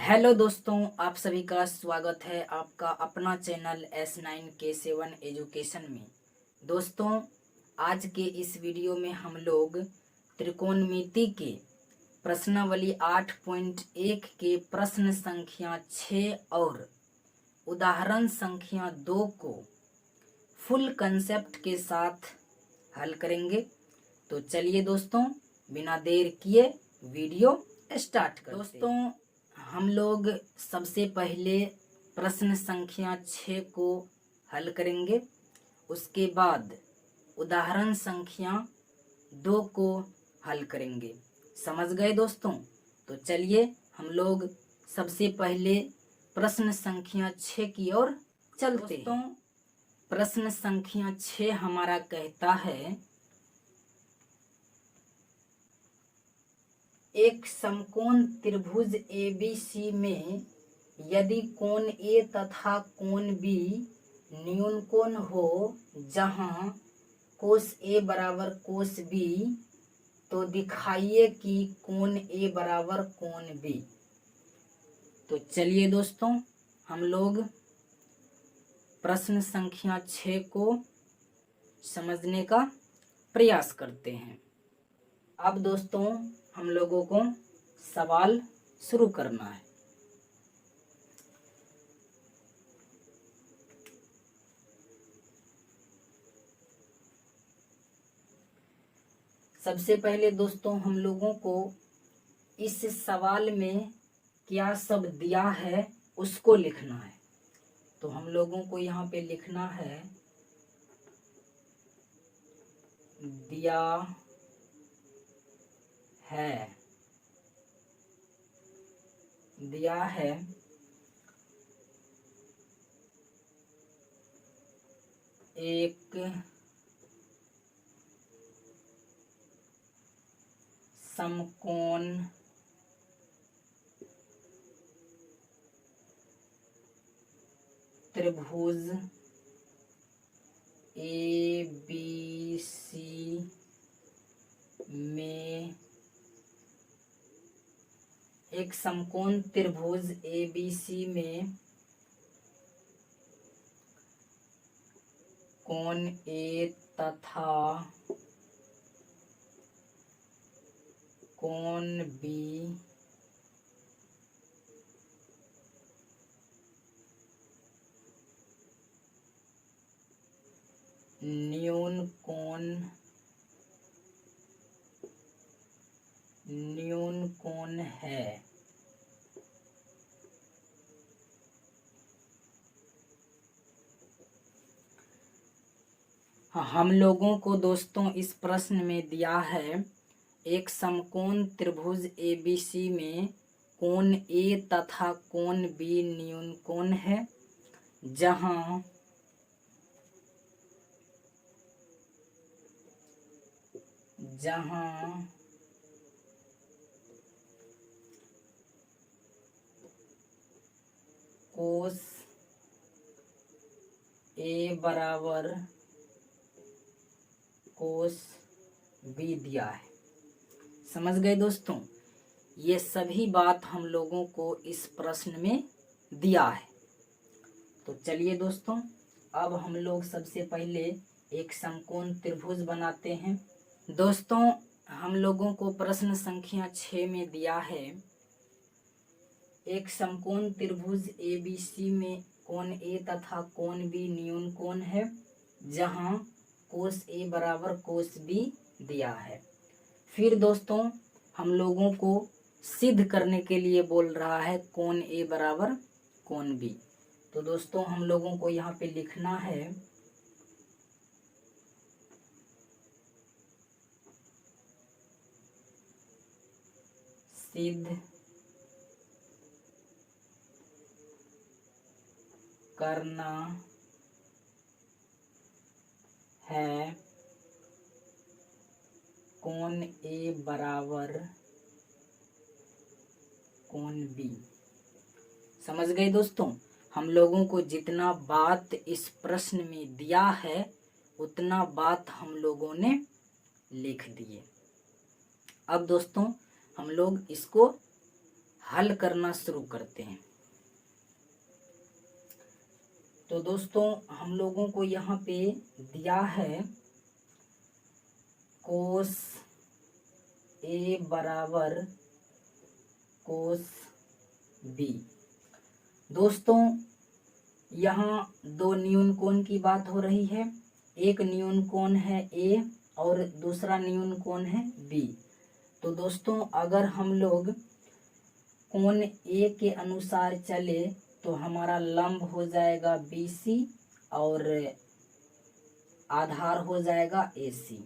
Hello दोस्तों, आप सभी का स्वागत है आपका अपना चैनल S9K7 एजुकेशन में। दोस्तों, आज के इस वीडियो में हम लोग त्रिकोणमिति के प्रश्नावली 8.1 के प्रश्न संख्या 6 और उदाहरण संख्या 2 को फुल कंसेप्ट के साथ हल करेंगे। तो चलिए दोस्तों, बिना देर किए वीडियो स्टार्ट करते हैं। दोस्तों, हम लोग सबसे पहले प्रश्न संख्या 6 को हल करेंगे, उसके बाद उदाहरण संख्या 2 को हल करेंगे। समझ गए दोस्तों? तो चलिए हम लोग सबसे पहले प्रश्न संख्या 6 की ओर चलते हैं। दोस्तों, प्रश्न संख्या 6 हमारा कहता है, एक समकोण त्रिभुज ABC में यदि कोण A तथा कोण B न्यून कोण हो, जहां कोस A बराबर कोस B, तो दिखाइए कि कोण A बराबर कोण B। तो चलिए दोस्तों, हम लोग प्रश्न संख्या 6 को समझने का प्रयास करते हैं। अब दोस्तों, हम लोगों को सवाल शुरू करना है। सबसे पहले दोस्तों, हम लोगों को इस सवाल में क्या सब दिया है उसको लिखना है। तो हम लोगों को यहाँ पे लिखना है, दिया है एक समकोण त्रिभुज ABC में एक समकोण त्रिभुज ABC में कोण A तथा कोण B न्यून कोण है। हम लोगों को दोस्तों इस प्रश्न में दिया है, एक समकोण त्रिभुज ABC में कोण A तथा कोण B न्यून कोण है, जहां कोस A बराबर कोस B दिया है। समझ गए दोस्तों? ये सभी बात हम लोगों को इस प्रश्न में दिया है। तो चलिए दोस्तों, अब हम लोग सबसे पहले एक समकोण त्रिभुज बनाते हैं। दोस्तों, हम लोगों को प्रश्न संख्या 6 में दिया है, एक समकोण त्रिभुज ABC में कोण A तथा कोण B न्यून कोण है, जहां कोस A बराबर कोस B दिया है। फिर दोस्तों, हम लोगों को सिद्ध करने के लिए बोल रहा है कोण A बराबर कोण B। तो दोस्तों, हम लोगों को यहाँ पे लिखना है, सिद्ध करना है कोण A बराबर कोण B। समझ गए दोस्तों? हम लोगों को जितना बात इस प्रश्न में दिया है उतना बात हम लोगों ने लिख दिए। अब दोस्तों, हम लोग इसको हल करना शुरू करते हैं। तो दोस्तों हम लोगों को यहाँ पे दिया है कोस ए बराबर कोस बी। दोस्तों यहाँ दो न्यून कोण की बात हो रही है, एक न्यून कोण है ए और दूसरा न्यून कोण है बी। तो दोस्तों अगर हम लोग कोण ए के अनुसार चले तो हमारा लंब हो जाएगा BC और आधार हो जाएगा AC।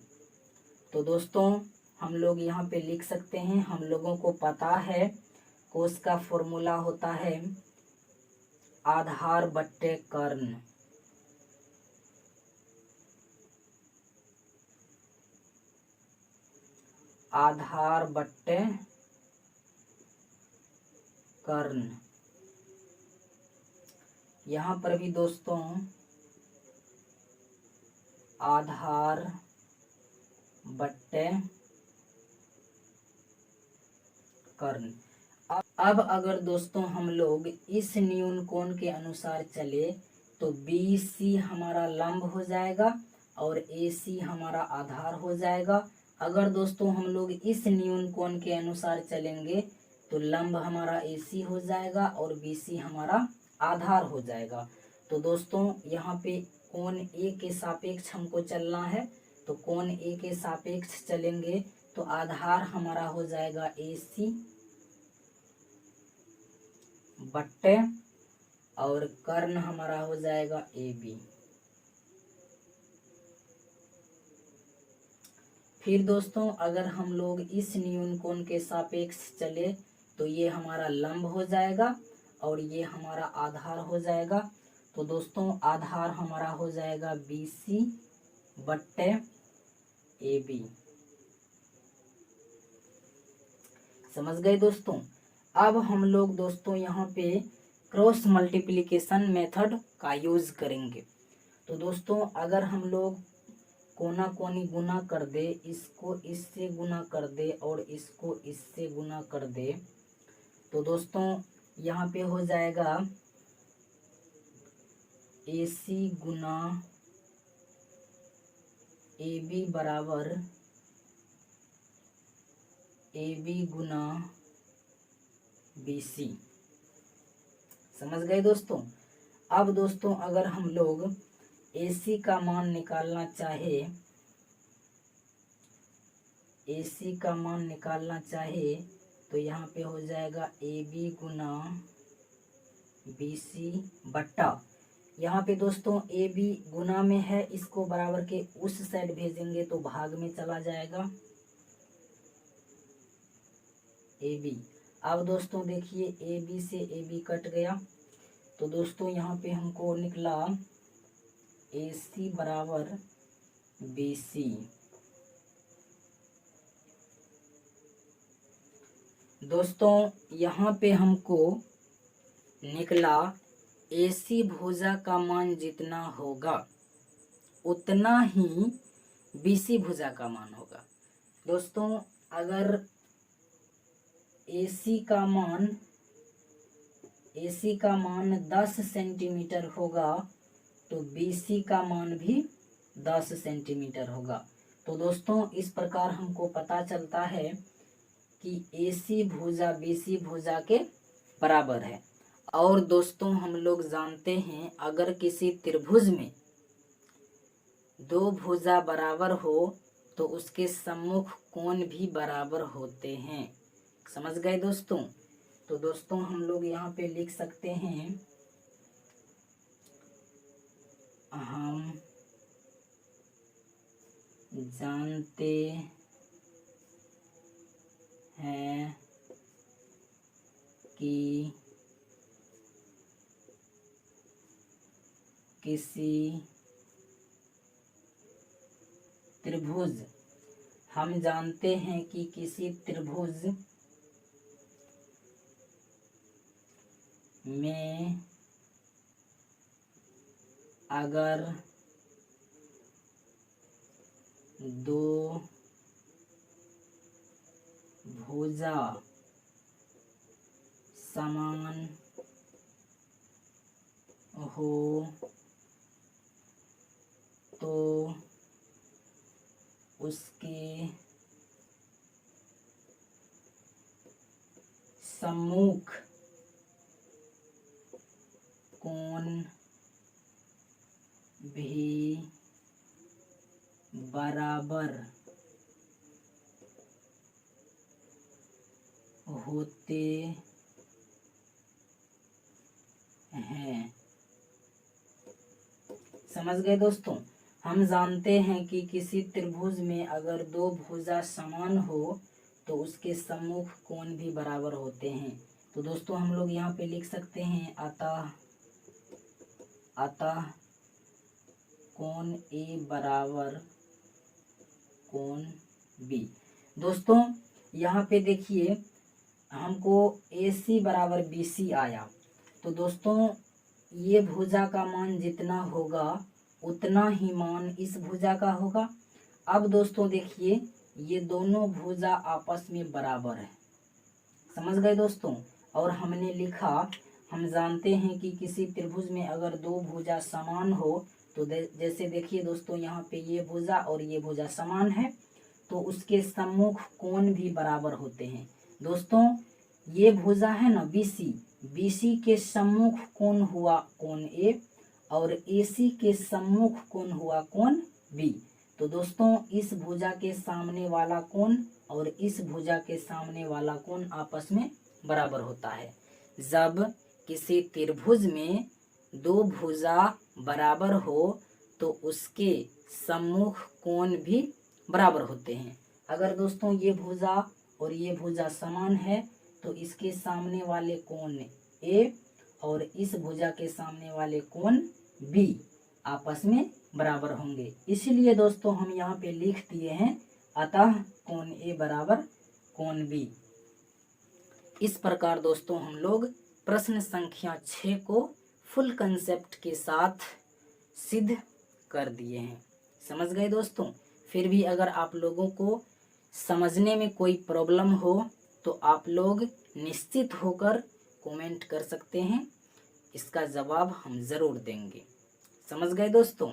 तो दोस्तों हम लोग यहाँ पे लिख सकते हैं, हम लोगों को पता है कोस का फॉर्मूला होता है आधार बट्टे कर्ण। आधार बट्टे कर्ण। यहाँ पर भी दोस्तों आधार बट्टे कर्ण। अब अगर दोस्तों हम लोग इस न्यून कोण के अनुसार चले तो BC हमारा लंब हो जाएगा और AC हमारा आधार हो जाएगा। अगर दोस्तों हम लोग इस न्यून कोण के अनुसार चलेंगे तो लंब हमारा AC हो जाएगा और BC हमारा आधार हो जाएगा। तो दोस्तों यहाँ पे कोण A के सापेक्ष हमको चलना है, तो कोण A के सापेक्ष चलेंगे तो आधार हमारा हो जाएगा AC बट्टे और कर्ण हमारा हो जाएगा AB। फिर दोस्तों अगर हम लोग इस न्यून कोण के सापेक्ष चले तो ये हमारा लंब हो जाएगा और ये हमारा आधार हो जाएगा। तो दोस्तों आधार हमारा हो जाएगा BC बट्टे AB। समझ गए दोस्तों। अब हम लोग दोस्तों यहाँ पे क्रॉस मल्टीप्लिकेशन मेथड का यूज करेंगे। तो दोस्तों अगर हम लोग कोना कोनी गुना कर दे, इसको इससे गुना कर दे और इसको इससे गुना कर दे, तो दोस्तों यहाँ पे हो जाएगा AC गुना AB बराबर AB गुना BC। समझ गए दोस्तों। अब दोस्तों अगर हम लोग AC का मान निकालना चाहे, AC का मान निकालना चाहे तो यहाँ पे हो जाएगा AB गुना BC बट्टा, यहाँ पे दोस्तों AB गुना में है, इसको बराबर के उस साइड भेजेंगे तो भाग में चला जाएगा AB। अब दोस्तों देखिए AB से AB कट गया, तो दोस्तों यहाँ पे हमको निकला AC बराबर BC। दोस्तों यहाँ पे हमको निकला AC भुजा का मान जितना होगा उतना ही BC भुजा का मान होगा। दोस्तों अगर AC का मान 10 सेंटीमीटर होगा तो BC का मान भी 10 सेंटीमीटर होगा। तो दोस्तों इस प्रकार हमको पता चलता है कि AC भुजा BC भुजा के बराबर है। और दोस्तों हम लोग जानते हैं अगर किसी त्रिभुज में दो भुजा बराबर हो तो उसके सम्मुख कोण भी बराबर होते हैं। समझ गए दोस्तों। तो दोस्तों हम लोग यहाँ पे लिख सकते हैं हम जानते हैं कि किसी त्रिभुज, हम जानते हैं कि किसी त्रिभुज में अगर दो भुजा समान हो तो उसके सम्मुख कोण भी बराबर होते हैं। समझ गए दोस्तों। हम जानते हैं कि किसी त्रिभुज में अगर दो भुजा समान हो तो उसके सम्मुख कोण भी बराबर होते हैं। तो दोस्तों हम लोग यहाँ पे लिख सकते हैं अतः कोण ए बराबर कोण बी। दोस्तों यहाँ पे देखिए हमको AC बराबर BC आया, तो दोस्तों ये भुजा का मान जितना होगा उतना ही मान इस भुजा का होगा। अब दोस्तों देखिए ये दोनों भुजा आपस में बराबर है। समझ गए दोस्तों। और हमने लिखा, हम जानते हैं कि किसी त्रिभुज में अगर दो भुजा समान हो तो जैसे देखिए दोस्तों यहाँ पे ये भुजा और ये भुजा समान है तो उसके सम्मुख कोण भी बराबर होते हैं। दोस्तों ये भुजा है ना BC के सम्मुख कोण हुआ कोण A और AC के सम्मुख कोण हुआ कोण B। तो दोस्तों इस भुजा के सामने वाला कोण और इस भुजा के सामने वाला कोण आपस में बराबर होता है। जब किसी त्रिभुज में दो भुजा बराबर हो तो उसके सम्मुख कोण भी बराबर होते हैं। अगर दोस्तों ये भुजा और ये भुजा समान है तो इसके सामने वाले कोण A और इस भुजा के सामने वाले कोण B आपस में बराबर होंगे। इसलिए दोस्तों हम यहाँ पे लिख दिए हैं अतः कोण A बराबर कोण B। इस प्रकार दोस्तों हम लोग प्रश्न संख्या 6 को फुल कंसेप्ट के साथ सिद्ध कर दिए हैं। समझ गए दोस्तों। फिर भी अगर आप लोगों को समझने में कोई प्रॉब्लम हो तो आप लोग निश्चित होकर कमेंट कर सकते हैं, इसका जवाब हम जरूर देंगे। समझ गए दोस्तों।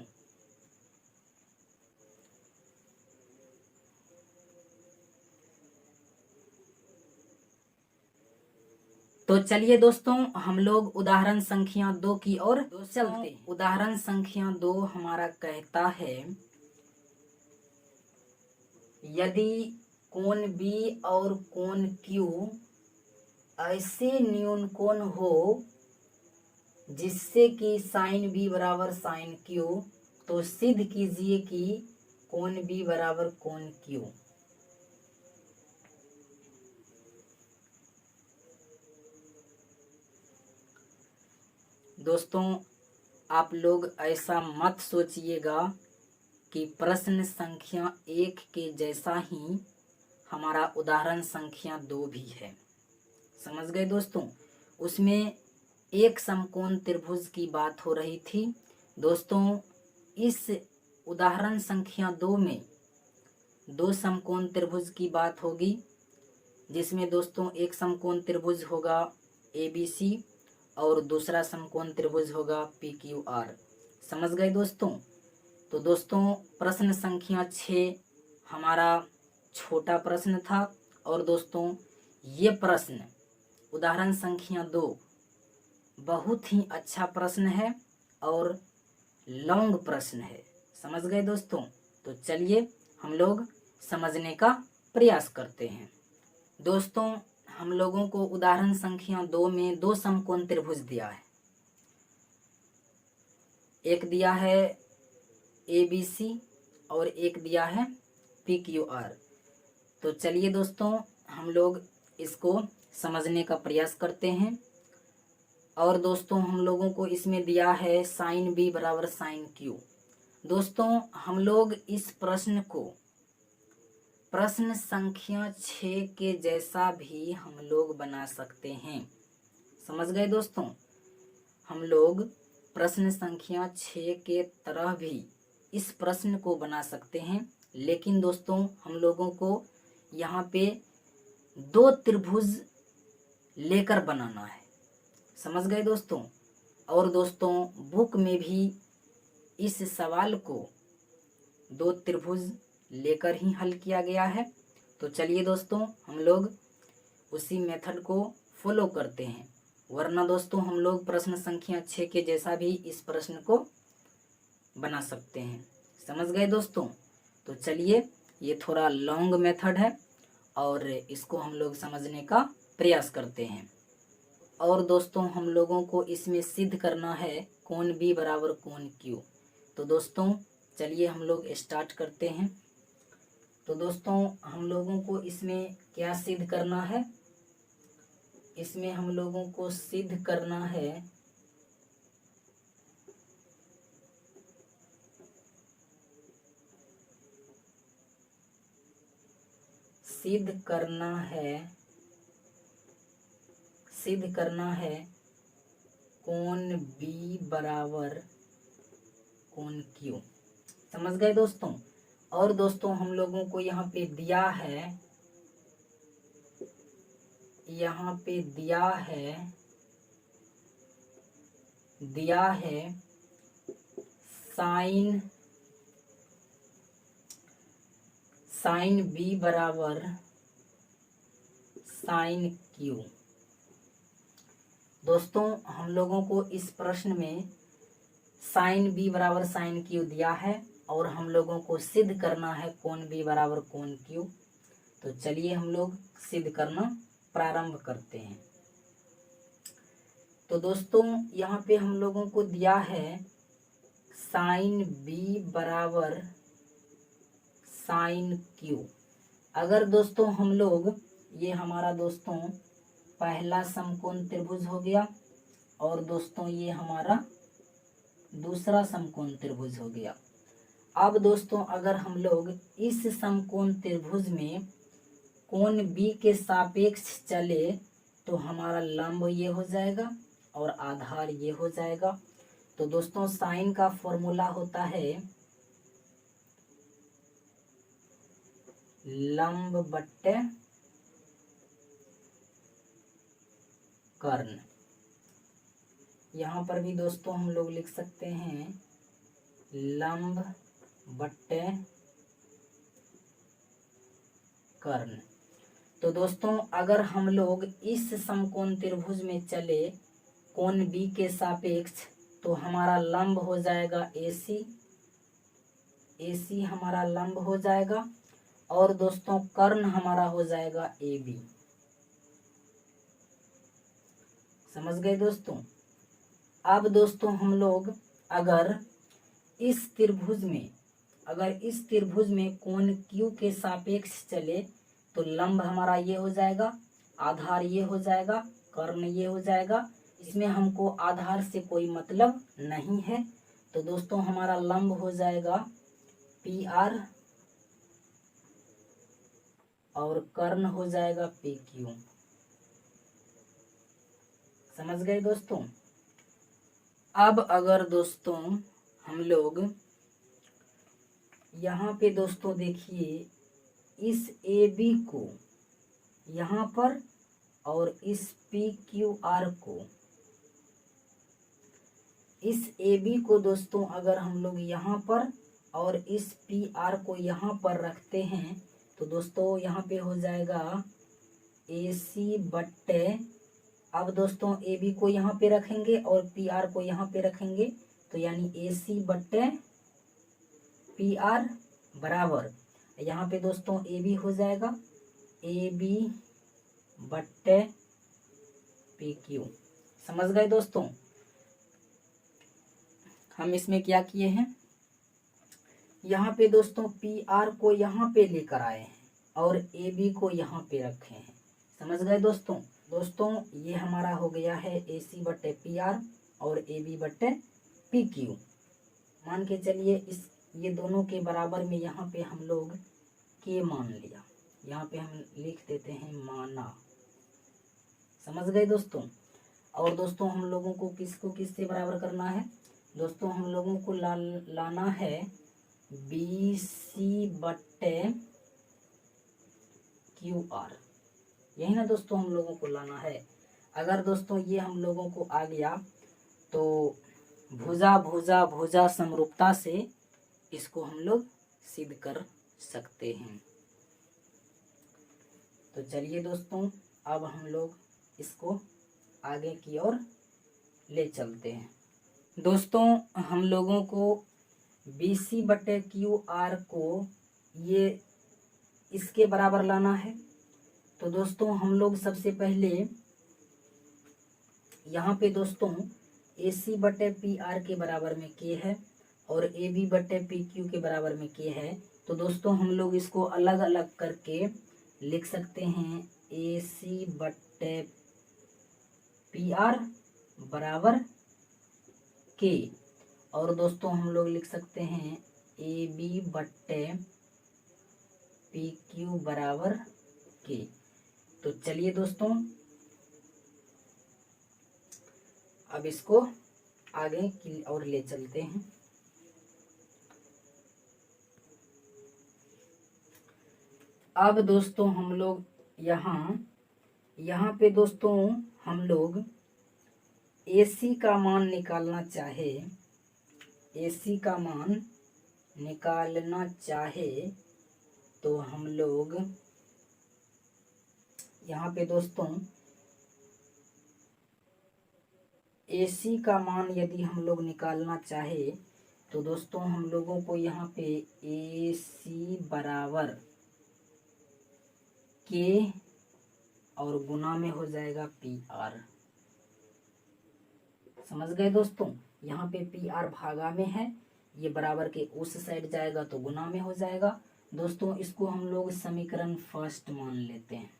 तो चलिए दोस्तों हम लोग उदाहरण संख्या 2 की ओर चलते हैं। उदाहरण संख्या 2 हमारा कहता है यदि कोण B और कोण Q ऐसे न्यून कोण हो जिससे कि साइन B बराबर साइन Q, तो सिद्ध कीजिए कि कोण B बराबर कोण Q। दोस्तों आप लोग ऐसा मत सोचिएगा कि प्रश्न संख्या 1 के जैसा ही हमारा उदाहरण संख्या 2 भी है। समझ गए दोस्तों। उसमें एक समकोण त्रिभुज की बात हो रही थी। दोस्तों इस उदाहरण संख्या 2 में दो समकोण त्रिभुज की बात होगी, जिसमें दोस्तों एक समकोण त्रिभुज होगा ABC और दूसरा समकोण त्रिभुज होगा PQR। समझ गए दोस्तों। तो दोस्तों प्रश्न संख्या 6 हमारा छोटा प्रश्न था और दोस्तों ये प्रश्न उदाहरण संख्या 2 बहुत ही अच्छा प्रश्न है और लॉन्ग प्रश्न है। समझ गए दोस्तों। तो चलिए हम लोग समझने का प्रयास करते हैं। दोस्तों हम लोगों को उदाहरण संख्या 2 में दो समकोण त्रिभुज दिया है। एक दिया है ABC और एक दिया है PQR। तो चलिए दोस्तों हम लोग इसको समझने का प्रयास करते हैं। और दोस्तों हम लोगों को इसमें दिया है साइन B बराबर साइन Q। दोस्तों हम लोग इस प्रश्न को प्रश्न संख्या 6 के जैसा भी हम लोग बना सकते हैं। समझ गए दोस्तों। हम लोग प्रश्न संख्या 6 के तरह भी इस प्रश्न को बना सकते हैं, लेकिन दोस्तों हम लोगों को यहाँ पे दो त्रिभुज लेकर बनाना है। समझ गए दोस्तों। और दोस्तों बुक में भी इस सवाल को 2 त्रिभुज लेकर ही हल किया गया है। तो चलिए दोस्तों हम लोग उसी मेथड को फॉलो करते हैं, वरना दोस्तों हम लोग प्रश्न संख्या 6 के जैसा भी इस प्रश्न को बना सकते हैं। समझ गए दोस्तों। तो चलिए, ये थोड़ा लॉन्ग मेथड है और इसको हम लोग समझने का प्रयास करते हैं। और दोस्तों हम लोगों को इसमें सिद्ध करना है कोण B बराबर कोण Q। तो दोस्तों चलिए हम लोग स्टार्ट करते हैं। तो दोस्तों हम लोगों को इसमें क्या सिद्ध करना है? इसमें हम लोगों को सिद्ध करना है सिद्ध करना है कोण B बराबर कोण Q। समझ गए दोस्तों। और दोस्तों हम लोगों को यहाँ पे दिया है साइन B बराबर साइन Q। दोस्तों हम लोगों को इस प्रश्न में साइन B बराबर साइन Q दिया है और हम लोगों को सिद्ध करना है कोण B बराबर कोण Q। तो चलिए हम लोग सिद्ध करना प्रारंभ करते हैं। तो दोस्तों यहाँ पे हम लोगों को दिया है साइन B बराबर साइन Q। अगर दोस्तों हम लोग, ये हमारा दोस्तों पहला समकोण त्रिभुज हो गया और दोस्तों ये हमारा दूसरा समकोण त्रिभुज हो गया। अब दोस्तों अगर हम लोग इस समकोण त्रिभुज में कोण B के सापेक्ष चले तो हमारा लंब ये हो जाएगा और आधार ये हो जाएगा। तो दोस्तों साइन का फॉर्मूला होता है लंब बट्टे कर्ण। यहाँ पर भी दोस्तों हम लोग लिख सकते हैं लंब बट्टे कर्ण। तो दोस्तों अगर हम लोग इस समकोण त्रिभुज में चले कोण B के सापेक्ष तो हमारा लंब हो जाएगा AC हमारा लंब हो जाएगा और दोस्तों कर्ण हमारा हो जाएगा AB। समझ गए दोस्तों। अब दोस्तों हम लोग अगर इस त्रिभुज में कोण Q के सापेक्ष चले तो लंब हमारा ये हो जाएगा, आधार ये हो जाएगा, कर्ण ये हो जाएगा। इसमें हमको आधार से कोई मतलब नहीं है। तो दोस्तों हमारा लंब हो जाएगा PR और कर्ण हो जाएगा PQ। समझ गए दोस्तों। अब अगर दोस्तों हम लोग यहाँ पे दोस्तों देखिए इस AB को यहाँ पर और इस PQR को, इस AB को दोस्तों अगर हम लोग यहाँ पर और इस PR को यहाँ पर रखते हैं तो दोस्तों यहाँ पे हो जाएगा AC बट्टे, अब दोस्तों AB को यहाँ पे रखेंगे और PR को यहाँ पे रखेंगे तो यानी AC बट्टे PR बराबर, यहाँ पे दोस्तों AB हो जाएगा AB बट्टे PQ। समझ गए दोस्तों। हम इसमें क्या किए हैं, यहाँ पे दोस्तों PR को यहाँ पे लेकर आए हैं और AB को यहाँ पे रखे हैं। समझ गए दोस्तों। दोस्तों ये हमारा हो गया है AC बट्टे PR और AB बट्टे PQ। मान के चलिए ये दोनों के बराबर में यहाँ पे हम लोग K मान लिया, यहाँ पे हम लिख देते हैं माना। समझ गए दोस्तों। और दोस्तों हम लोगों को किसको किससे बराबर करना है, दोस्तों हम लोगों को लाना है BC बट्टे QR। यही ना दोस्तों हम लोगों को लाना है। अगर दोस्तों ये हम लोगों को आ गया तो भुजा भुजा भुजा समरूपता से इसको हम लोग सिद्ध कर सकते हैं। तो चलिए दोस्तों, अब हम लोग इसको आगे की ओर ले चलते हैं। दोस्तों, हम लोगों को BC/QR को ये इसके बराबर लाना है। तो दोस्तों हम लोग सबसे पहले यहाँ पे दोस्तों AC/PR के बराबर में K है और AB/PQ के बराबर में K है। तो दोस्तों हम लोग इसको अलग अलग करके लिख सकते हैं। AC/PR बराबर K और दोस्तों हम लोग लिख सकते हैं AB/PQ बराबर K। तो चलिए दोस्तों, अब इसको आगे की ओर ले चलते हैं। अब दोस्तों हम लोग यहाँ पे दोस्तों हम लोग AC का मान निकालना चाहे, AC का मान निकालना चाहे तो हम लोग यहाँ पे दोस्तों AC का मान यदि हम लोग निकालना चाहे तो दोस्तों हम लोगों को यहाँ पे AC बराबर K और गुना में हो जाएगा PR। समझ गए दोस्तों, यहाँ पे PR भागा में है, ये बराबर के उस साइड जाएगा तो गुना में हो जाएगा। दोस्तों इसको हम लोग समीकरण फर्स्ट मान लेते हैं।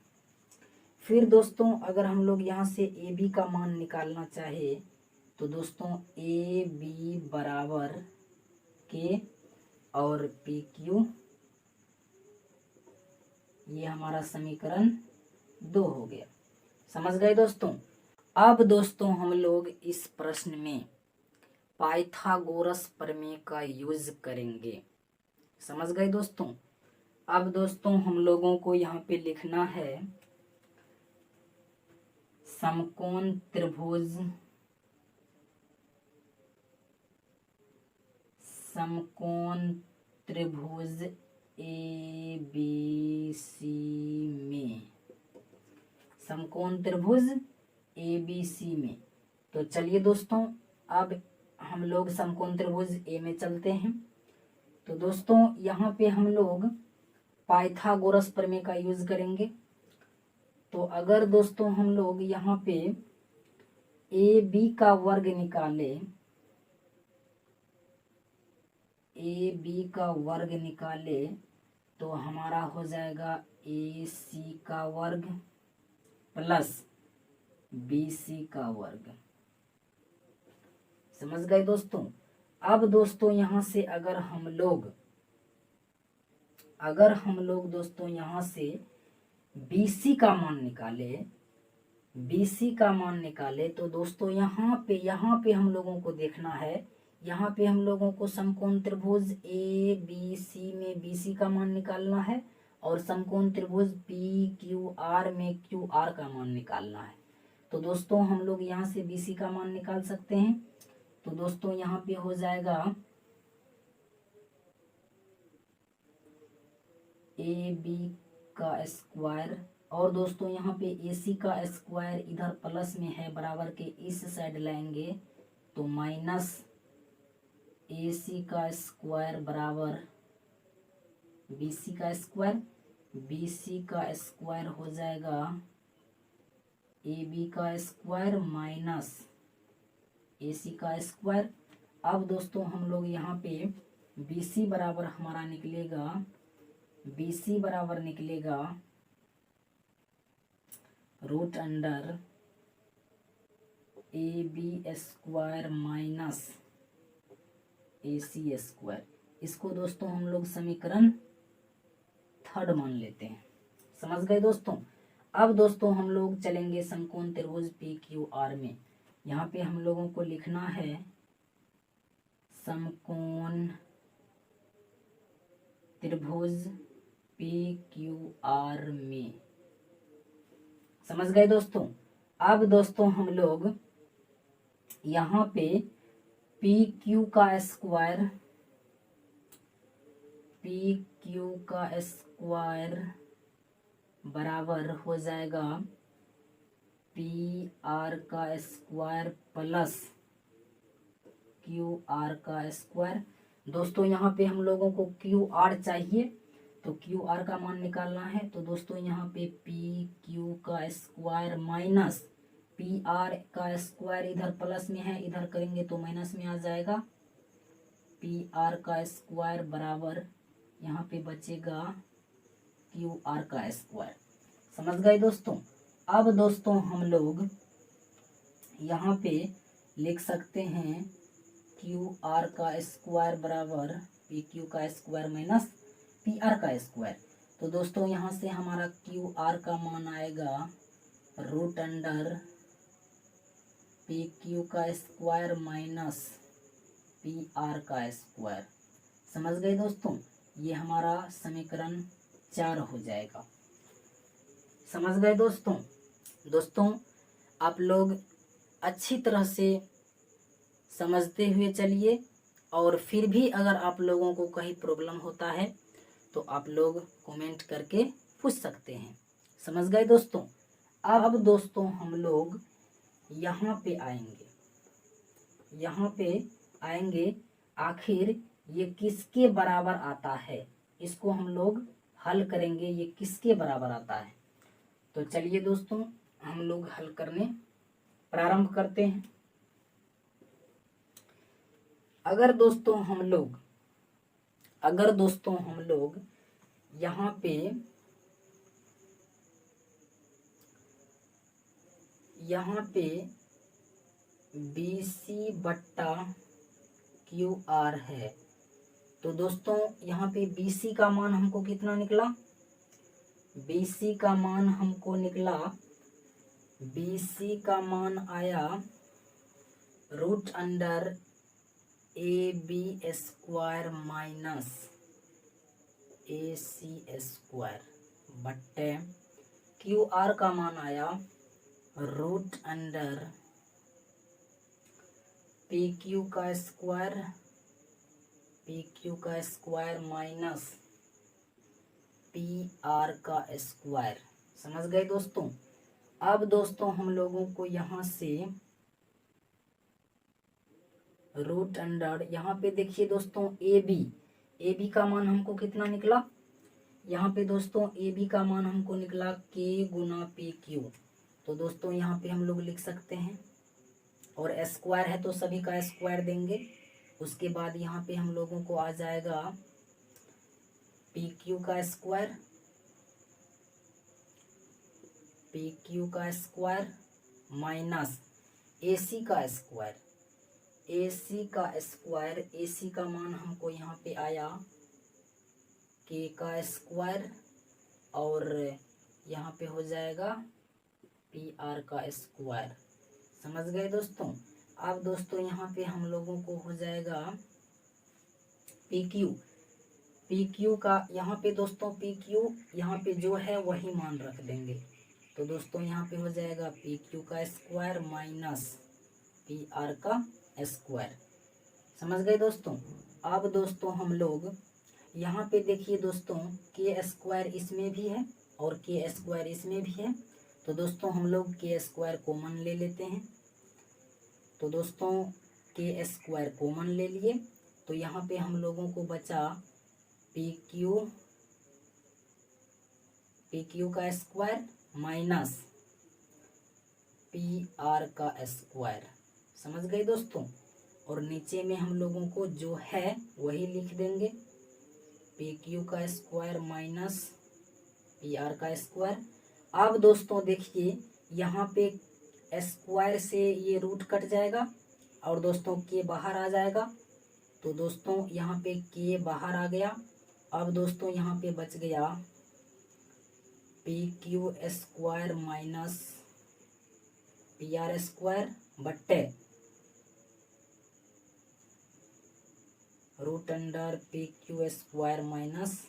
फिर दोस्तों अगर हम लोग यहाँ से AB का मान निकालना चाहे तो दोस्तों AB बराबर K और PQ, ये हमारा समीकरण 2 हो गया। समझ गए दोस्तों। अब दोस्तों हम लोग इस प्रश्न में पाइथागोरस प्रमेय का यूज करेंगे। समझ गए दोस्तों। अब दोस्तों हम लोगों को यहाँ पे लिखना है समकोण त्रिभुज ABC में, समकोण त्रिभुज ABC में। तो चलिए दोस्तों, अब हम लोग समकोण त्रिभुज A में चलते हैं। तो दोस्तों यहाँ पे हम लोग पाइथागोरस प्रमेय का यूज करेंगे। तो अगर दोस्तों हम लोग यहाँ पे AB का वर्ग निकाले, AB का वर्ग निकाले तो हमारा हो जाएगा AC का वर्ग प्लस BC का वर्ग। समझ गए दोस्तों। अब दोस्तों यहाँ से अगर हम लोग दोस्तों यहाँ से BC का मान निकाले तो दोस्तों यहाँ पे हम लोगों को देखना है, यहाँ पे हम लोगों को समकोण त्रिभुज ABC में BC का मान निकालना है और समकोण त्रिभुज PQR में QR का मान निकालना है। तो दोस्तों हम लोग यहाँ से BC का मान निकाल सकते हैं। तो दोस्तों यहाँ पे हो जाएगा AB का स्क्वायर और दोस्तों यहाँ पे AC का स्क्वायर इधर प्लस में है, बराबर के इस साइड लाएंगे तो माइनस AC का स्क्वायर बराबर BC का स्क्वायर। BC का स्क्वायर हो जाएगा AB का स्क्वायर माइनस AC का स्क्वायर। अब दोस्तों हम लोग यहाँ पे BC बराबर हमारा निकलेगा root under AB square minus AC square. इसको दोस्तों हम लोग समीकरण 3 मान लेते हैं। समझ गए दोस्तों। अब दोस्तों हम लोग चलेंगे समकोण त्रिभुज PQR में। यहाँ पे हम लोगों को लिखना है समकोण त्रिभुज PQR में। समझ गए दोस्तों। अब दोस्तों हम लोग यहाँ पे पी क्यू का स्क्वायर बराबर हो जाएगा पी आर का स्क्वायर प्लस क्यू आर का स्क्वायर। दोस्तों यहाँ पे हम लोगों को क्यू आर चाहिए, तो क्यू आर का मान निकालना है। तो दोस्तों यहाँ पे पी क्यू का स्क्वायर माइनस पी आर का स्क्वायर इधर प्लस में है, इधर करेंगे तो माइनस में आ जाएगा। पी आर का स्क्वायर बराबर यहाँ पे बचेगा क्यू आर का स्क्वायर। समझ गए दोस्तों। अब दोस्तों हम लोग यहाँ पे लिख सकते हैं क्यू आर का स्क्वायर बराबर पी क्यू का स्क्वायर माइनस पी आर का स्क्वायर। तो दोस्तों यहाँ से हमारा क्यू आर का मान आएगा रूट अंडर पी क्यू का स्क्वायर माइनस पी आर का स्क्वायर। समझ गए दोस्तों। ये हमारा समीकरण 4 हो जाएगा। समझ गए दोस्तों। दोस्तों आप लोग अच्छी तरह से समझते हुए चलिए, और फिर भी अगर आप लोगों को कहीं प्रॉब्लम होता है तो आप लोग कमेंट करके पूछ सकते हैं। समझ गए दोस्तों। अब दोस्तों हम लोग यहाँ पे आएंगे, आखिर ये किसके बराबर आता है, इसको हम लोग हल करेंगे। ये किसके बराबर आता है, तो चलिए दोस्तों हम लोग हल करने प्रारंभ करते हैं। अगर दोस्तों हम लोग यहाँ पे BC बट्टा QR है, तो दोस्तों यहाँ पे BC का मान हमको कितना निकला, BC का मान हमको निकला, BC का मान आया root under AB square minus AC square बट्टे QR का मान आया रूट अंडर PQ का स्क्वायर माइनस PR का स्क्वायर। समझ गए दोस्तों। अब दोस्तों हम लोगों को यहाँ से रूट अंडर, यहाँ पे देखिए दोस्तों AB का मान हमको कितना निकला, यहाँ पे दोस्तों AB का मान हमको निकला K गुना PQ। तो दोस्तों यहाँ पे हम लोग लिख सकते हैं, और स्क्वायर है तो सभी का स्क्वायर देंगे। उसके बाद यहाँ पे हम लोगों को आ जाएगा PQ का स्क्वायर माइनस AC का स्क्वायर। AC का मान हमको यहाँ पे आया K का स्क्वायर, और यहाँ पे हो जाएगा PR का स्क्वायर। समझ गए दोस्तों। अब दोस्तों यहाँ पे हम लोगों को हो जाएगा PQ का, यहाँ पे दोस्तों PQ यहाँ पे जो है वही मान रख देंगे। तो दोस्तों यहाँ पे हो जाएगा PQ का स्क्वायर माइनस PR का स्क्वायर। समझ गए दोस्तों। अब दोस्तों हम लोग यहाँ पे देखिए दोस्तों K स्क्वायर इसमें भी है और K स्क्वायर इसमें भी है। तो दोस्तों हम लोग K स्क्वायर कॉमन ले लेते हैं। तो दोस्तों K स्क्वायर कॉमन ले लिए, तो यहाँ पे हम लोगों को बचा PQ का स्क्वायर माइनस PR का स्क्वायर। समझ गए दोस्तों। और नीचे में हम लोगों को जो है वही लिख देंगे, PQ का स्क्वायर माइनस PR का स्क्वायर। अब दोस्तों देखिए यहाँ पे स्क्वायर से ये रूट कट जाएगा और दोस्तों K बाहर आ जाएगा। तो दोस्तों यहाँ पे K बाहर आ गया। अब दोस्तों यहाँ पे बच गया PQ square minus PR square बट्टे root under PQ square minus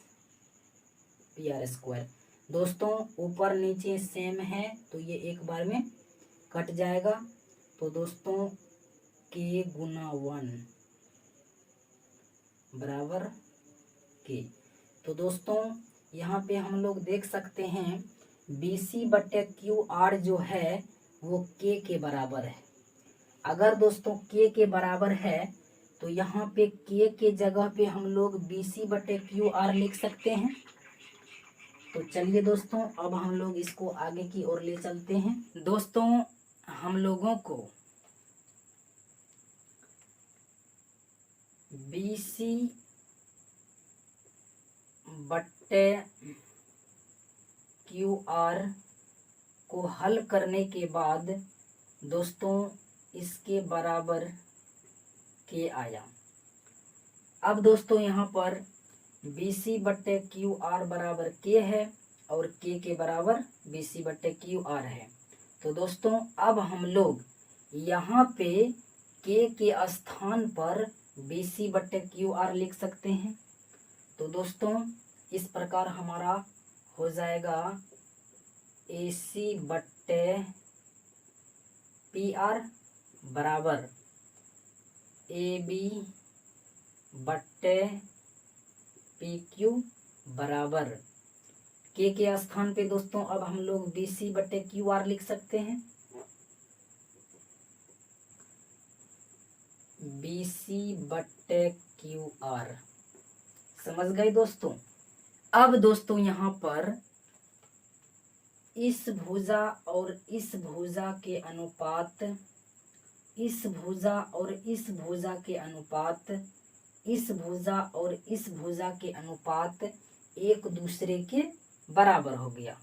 PR square. दोस्तों ऊपर नीचे सेम है तो ये एक बार में कट जाएगा। तो दोस्तों k गुना 1 बराबर k। तो दोस्तों यहाँ पे हम लोग देख सकते हैं BC/QR जो है वो k के बराबर है। अगर दोस्तों k के बराबर है तो यहाँ पे k के जगह पे हम लोग BC/QR लिख सकते हैं। तो चलिए दोस्तों अब हम लोग इसको आगे की ओर ले चलते हैं। दोस्तों हम लोगों को BC/QR को हल करने के बाद दोस्तों इसके बराबर k आया। अब दोस्तों यहाँ पर BC/QR बराबर k है और k के बराबर BC/QR है। तो दोस्तों अब हम लोग यहाँ पे k के स्थान पर BC/QR लिख सकते हैं। तो दोस्तों इस प्रकार हमारा हो जाएगा AC/PR बराबर AB/PQ बराबर k के स्थान पे दोस्तों अब हम लोग BC/QR लिख सकते हैं। BC/QR समझ गए दोस्तों। अब दोस्तों यहाँ पर इस भुजा और इस भुजा के अनुपात, इस भुजा और इस भुजा के अनुपात, इस भुजा और इस भुजा के अनुपात एक दूसरे के बराबर हो गया।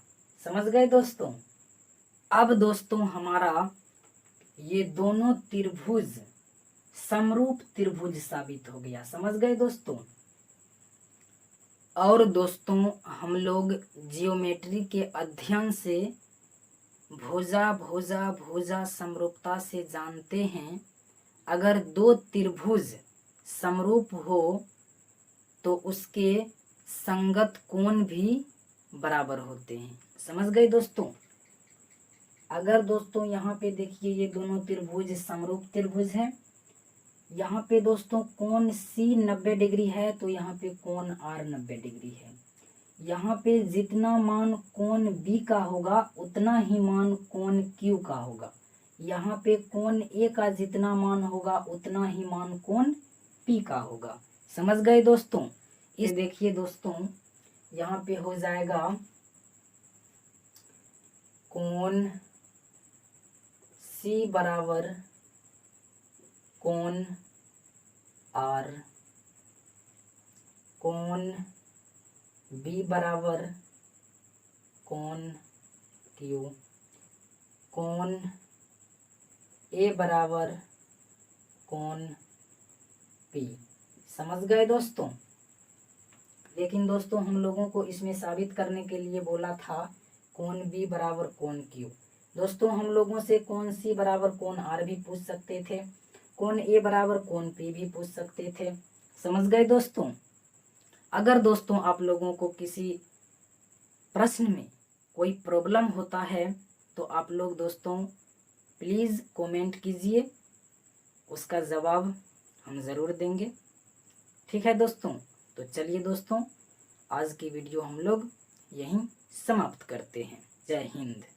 समझ गए दोस्तों। अब दोस्तों हमारा ये दोनों त्रिभुज समरूप त्रिभुज साबित हो गया। समझ गए दोस्तों। और दोस्तों हम लोग जियोमेट्री के अध्ययन से भुजा भुजा भुजा समरूपता से जानते हैं अगर दो त्रिभुज समरूप हो तो उसके संगत कोण भी बराबर होते हैं। समझ गए दोस्तों। अगर दोस्तों यहाँ पे देखिए ये दोनों त्रिभुज समरूप त्रिभुज है। यहाँ पे दोस्तों कोण C 90 डिग्री है तो यहाँ पे कोण R 90 डिग्री है। यहाँ पे जितना मान कोण B का होगा उतना ही मान कोण Q का होगा। यहाँ पे कोण A का जितना मान होगा उतना ही मान कोण P का होगा। समझ गए दोस्तों। इस देखिए दोस्तों यहाँ पे हो जाएगा कोण C बराबर कोण R, कोण B बराबर कोण Q, कोण A बराबर कोण P। समझ गए दोस्तों। लेकिन दोस्तों हम लोगों को इसमें साबित करने के लिए बोला था कोण B बराबर कोण Q। दोस्तों हम लोगों से कोण C बराबर कोण R भी पूछ सकते थे, कोण A बराबर कोण P भी पूछ सकते थे। समझ गए दोस्तों। अगर दोस्तों आप लोगों को किसी प्रश्न में कोई प्रॉब्लम होता है तो आप लोग दोस्तों प्लीज़ कमेंट कीजिए, उसका जवाब हम ज़रूर देंगे। ठीक है दोस्तों। तो चलिए दोस्तों आज की वीडियो हम लोग यहीं समाप्त करते हैं। जय हिंद।